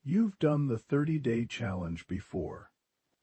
You've done the 30-day challenge before.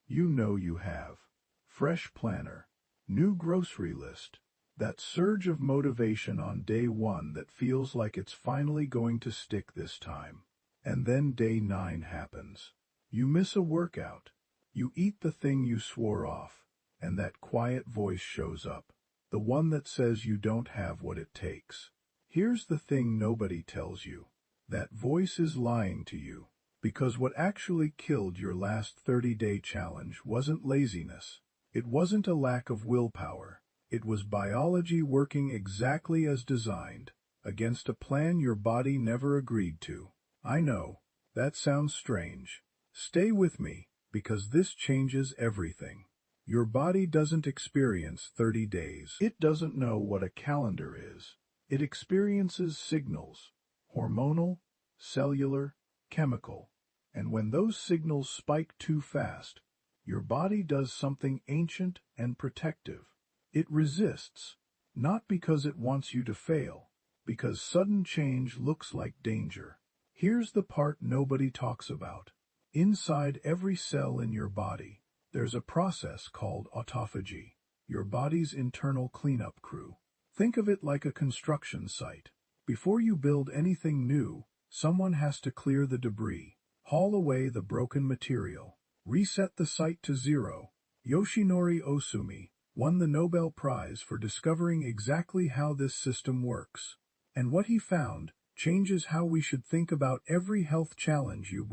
You know you have. Fresh planner, new grocery list, that surge of motivation on day one that feels like it's finally going to stick this time. And then day 9 happens. You miss a workout. You eat the thing you swore off, and that quiet voice shows up, the one that says you don't have what it takes. Here's the thing nobody tells you. That voice is lying to you, because what actually killed your last 30-day challenge wasn't laziness. It wasn't a lack of willpower. It was biology working exactly as designed, against a plan your body never agreed to. I know, that sounds strange. Stay with me, because this changes everything. Your body doesn't experience 30 days. It doesn't know what a calendar is. It experiences signals, hormonal, cellular, chemical. And when those signals spike too fast, your body does something ancient and protective. It resists, not because it wants you to fail, because sudden change looks like danger. Here's the part nobody talks about. Inside every cell in your body, there's a process called autophagy, your body's internal cleanup crew. Think of it like a construction site. Before you build anything new, someone has to clear the debris, haul away the broken material, reset the site to zero. Yoshinori Osumi won the Nobel Prize for discovering exactly how this system works. And what he found changes how we should think about every health challenge you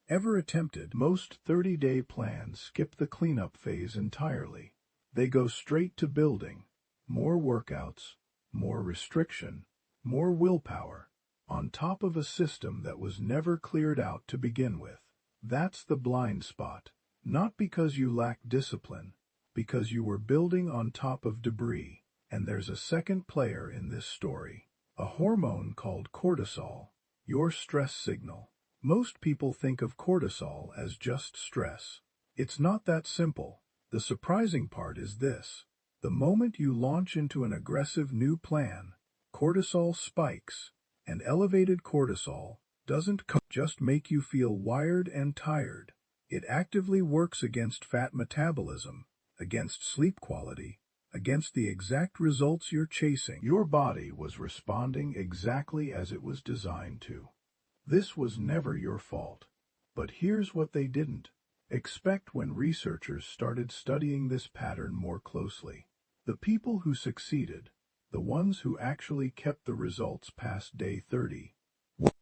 ever attempted. Most 30-day plans skip the cleanup phase entirely. They go straight to building. More workouts, more restriction, more willpower, on top of a system that was never cleared out to begin with. That's the blind spot. Not because you lack discipline, because you were building on top of debris. And there's a second player in this story. A hormone called cortisol, your stress signal. Most people think of cortisol as just stress. It's not that simple. The surprising part is this. The moment you launch into an aggressive new plan, cortisol spikes, and elevated cortisol doesn't just make you feel wired and tired. It actively works against fat metabolism, against sleep quality, against the exact results you're chasing. Your body was responding exactly as it was designed to. This was never your fault. But here's what they didn't expect when researchers started studying this pattern more closely. The people who succeeded, the ones who actually kept the results past day 30,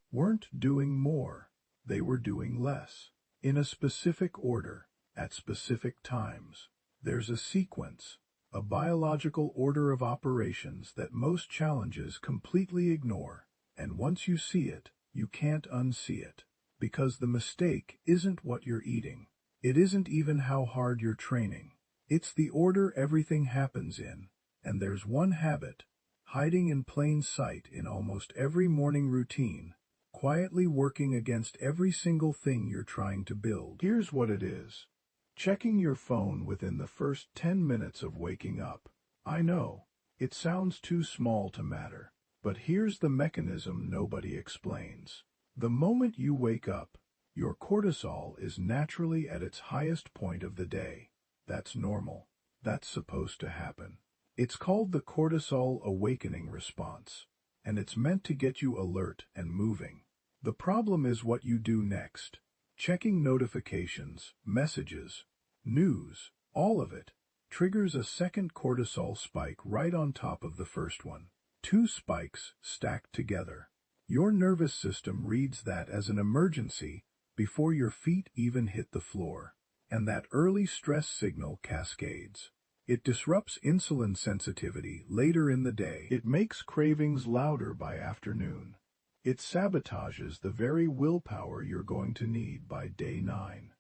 weren't doing more. They were doing less. In a specific order, at specific times. There's a sequence, a biological order of operations that most challenges completely ignore. And once you see it, you can't unsee it. Because the mistake isn't what you're eating. It isn't even how hard you're training. It's the order everything happens in. And there's one habit, hiding in plain sight in almost every morning routine, quietly working against every single thing you're trying to build. Here's what it is. Checking your phone within the first 10 minutes of waking up. I know, it sounds too small to matter, but here's the mechanism nobody explains. The moment you wake up, your cortisol is naturally at its highest point of the day. That's normal. That's supposed to happen. It's called the cortisol awakening response, and it's meant to get you alert and moving. The problem is what you do next. Checking notifications, messages, news, all of it, triggers a second cortisol spike right on top of the first one. 2 spikes stacked together. Your nervous system reads that as an emergency before your feet even hit the floor. And that early stress signal cascades. It disrupts insulin sensitivity later in the day. It makes cravings louder by afternoon. It sabotages the very willpower you're going to need by day 9.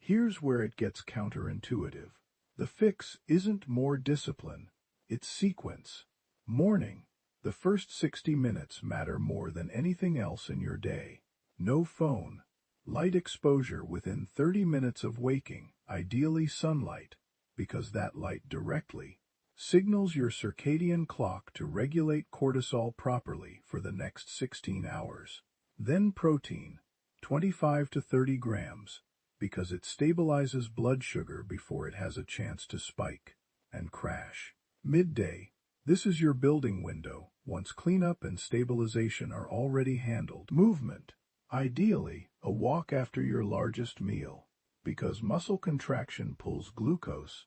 Here's where it gets counterintuitive. The fix isn't more discipline, it's sequence. Morning. The first 60 minutes matter more than anything else in your day. No phone. Light exposure within 30 minutes of waking, ideally sunlight, because that light directly signals your circadian clock to regulate cortisol properly for the next 16 hours. Then protein, 25 to 30 grams, because it stabilizes blood sugar before it has a chance to spike and crash. Midday. This is your building window, once cleanup and stabilization are already handled. Movement. Ideally, a walk after your largest meal, because muscle contraction pulls glucose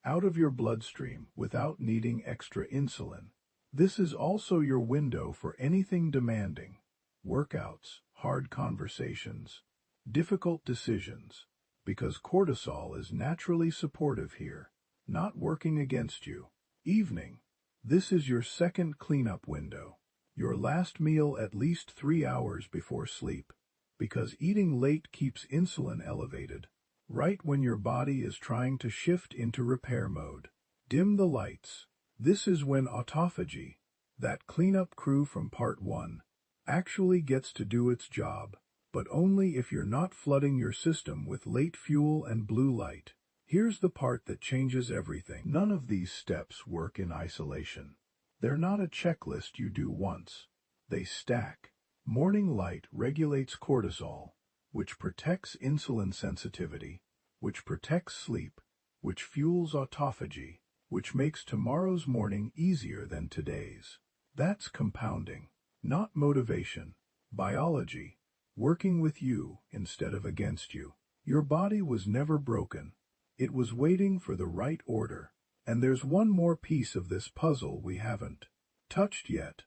out of your bloodstream without needing extra insulin. This is also your window for anything demanding: workouts, hard conversations, difficult decisions, because cortisol is naturally supportive here, not working against you. Evening. This is your second cleanup window, your last meal at least 3 hours before sleep, because eating late keeps insulin elevated, right when your body is trying to shift into repair mode. Dim the lights. This is when autophagy, that cleanup crew from part 1, actually gets to do its job, but only if you're not flooding your system with late fuel and blue light. Here's the part that changes everything. None of these steps work in isolation. They're not a checklist you do once. They stack. Morning light regulates cortisol, which protects insulin sensitivity, which protects sleep, which fuels autophagy, which makes tomorrow's morning easier than today's. That's compounding, not motivation. Biology, working with you instead of against you. Your body was never broken. It was waiting for the right order. And there's one more piece of this puzzle we haven't touched yet.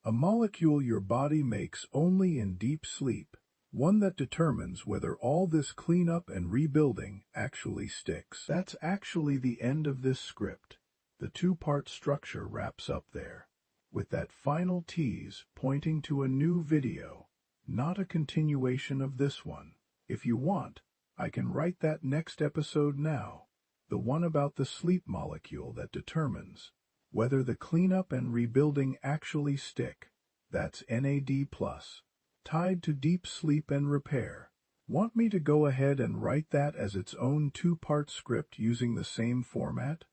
A molecule your body makes only in deep sleep, one that determines whether all this cleanup and rebuilding actually sticks. That's actually the end of this script. The two-part structure wraps up there, with that final tease pointing to a new video, not a continuation of this one. If you want, I can write that next episode now, the one about the sleep molecule that determines whether the cleanup and rebuilding actually stick. That's NAD+, tied to deep sleep and repair. Want me to go ahead and write that as its own two-part script using the same format?